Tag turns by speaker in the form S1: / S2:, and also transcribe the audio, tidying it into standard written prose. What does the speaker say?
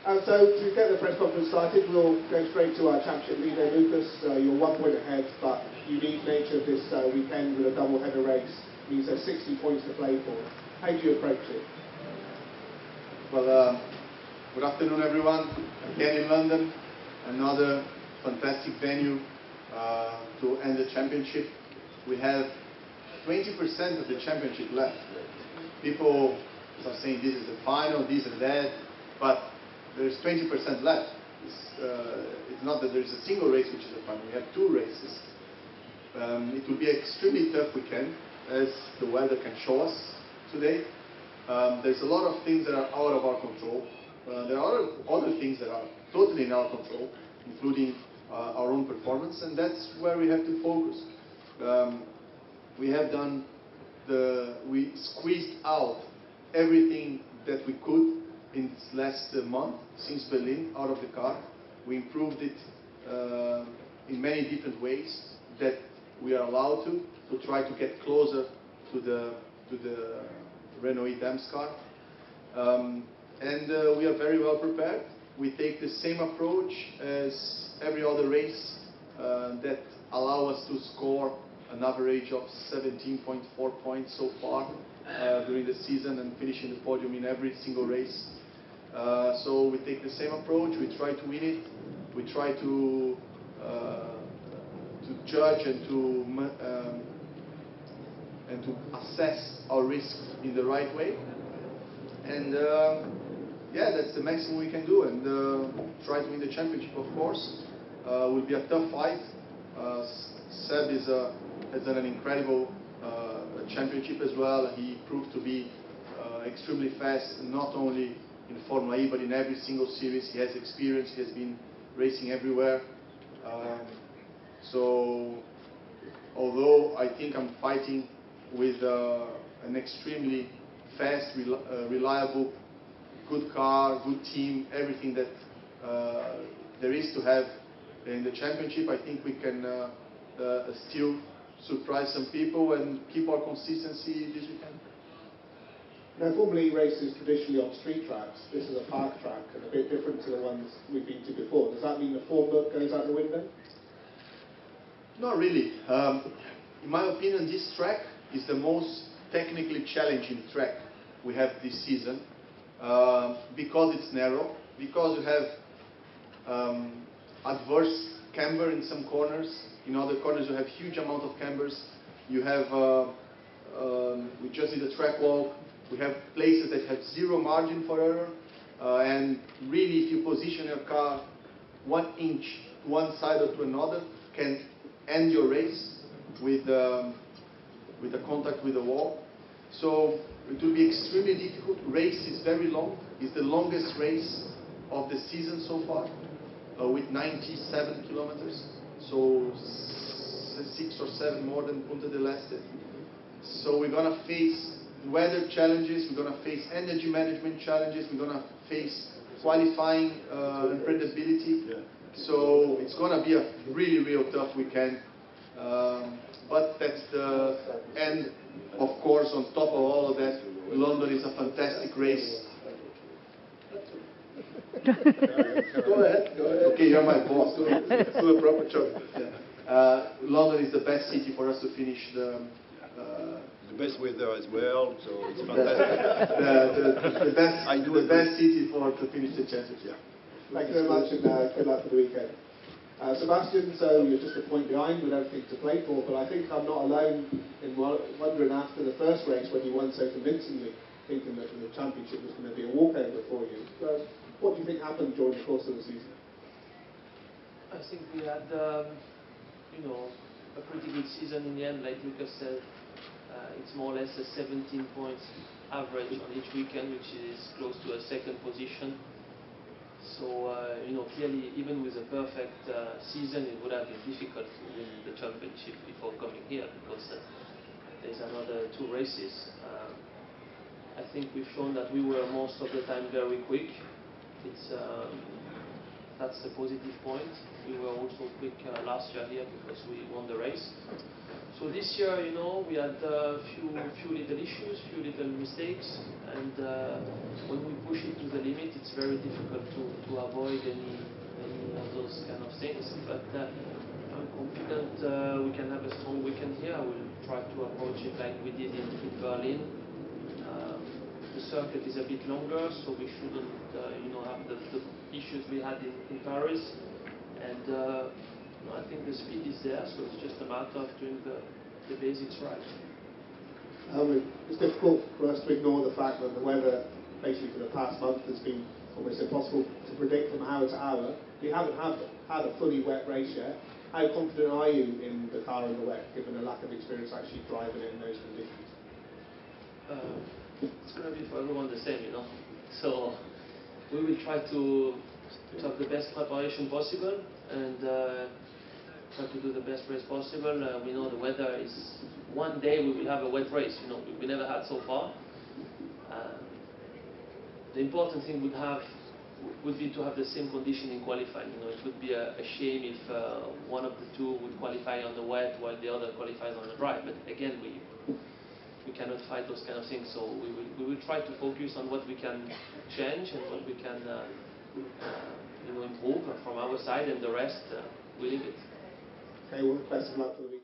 S1: So to get the press conference started, we'll go straight to our championship leader, Lucas. You're 1 point ahead, but unique nature of this weekend with a double header race means there's 60 points to play for. How do you approach it?
S2: Well, good afternoon, everyone. Again in London, another fantastic venue to end the championship. We have 20% of the championship left. People are saying this is the final, this and that, but there's 20% left. It's not that there's a single race which is the final. We have 2 races. It will be an extremely tough weekend, as the weather can show us today. There's a lot of things that are out of our control. There are other things that are totally in our control, including our own performance, and that's where we have to focus. We squeezed out everything that we could in this last month since Berlin out of the car. We improved it in many different ways that we are allowed to try to get closer to the Renault Dams car. And we are very well prepared. We take the same approach as every other race that allow us to score an average of 17.4 points so far during the season and finishing the podium in every single race. So we take the same approach. We try to win it. We try to judge and to assess our risk in the right way. And yeah, that's the maximum we can do, and try to win the championship, of course. Will be a tough fight. Seb has done an incredible championship as well. He proved to be extremely fast, not only in Formula E, but in every single series. He has experience. He has been racing everywhere. So, although I think I'm fighting with an extremely fast, reliable, good car, good team, everything that there is to have in the championship, I think we can still surprise some people and keep our consistency this weekend.
S1: Now, Formula E races traditionally on street tracks. This is a park track and a bit different to the ones we've been to before. Does that mean the form book goes out the window?
S2: Not really. In my opinion, this track is the most technically challenging track we have this season because it's narrow, because you have adverse camber in some corners. In other corners you have huge amount of cambers. You have, we just did a track walk. We have places that have zero margin for error, and really if you position your car 1 inch to one side or to another, can end your race with the contact with the wall. So it will be extremely difficult. Race is very long. It's the longest race of the season so far, with 97 kilometers. So 6 or 7 more than Punta del Este. So we're going to face weather challenges, we're going to face energy management challenges, we're going to face qualifying unpredictability. So it's going to be a really, real tough weekend. But that's the end. Of course, on top of all of that, London is a fantastic race. Go ahead. Okay, you're my boss. Do a proper job. Yeah. London is the best city for us to finish the
S3: best weather as well, so it's fantastic.
S2: the best city to finish the championship.
S1: Thank you very much, and good luck for the weekend. Sebastien, so you're just a point behind with everything to play for, but I think I'm not alone in wondering after the first race when you won so convincingly, thinking that the championship was going to be a walkover for you. What do you think happened during the course of the season?
S4: I think we had, a pretty good season in the end. Like Lucas said, it's more or less a 17 points average on each weekend, which is close to a second position. So, clearly, even with a perfect season, it would have been difficult to win the championship before coming here, because there's another 2 races. I think we've shown that we were most of the time very quick. That's the positive point. We were also quick last year here because we won the race. So this year, you know, we had a few little issues, few little mistakes, and when we push it to the limit, it's very difficult to avoid any of those kind of things. But I'm confident we can have a strong weekend here. I will try to approach it like we did in Berlin. The circuit is a bit longer, so we shouldn't, you know, have the issues we had in Paris. And no, I think the speed is there, so it's just a matter of doing the basics right.
S1: It's difficult for us to ignore the fact that the weather, basically for the past month, has been almost impossible to predict from hour to hour. We haven't had a fully wet race yet. How confident are you in the car in the wet, given the lack of experience actually driving it in those conditions?
S4: It's going to be for everyone the same, you know. So we will try to have the best preparation possible and try to do the best race possible. We know the weather is, one day we will have a wet race, you know, we never had so far. The important thing would be to have the same condition in qualifying. You know, it would be a shame if one of the two would qualify on the wet while the other qualifies on the dry. But again, we cannot fight those kind of things. So we will try to focus on what we can change and what we can you know, improve from our side, and the rest we leave it.
S1: Okay, well, best of luck for the week.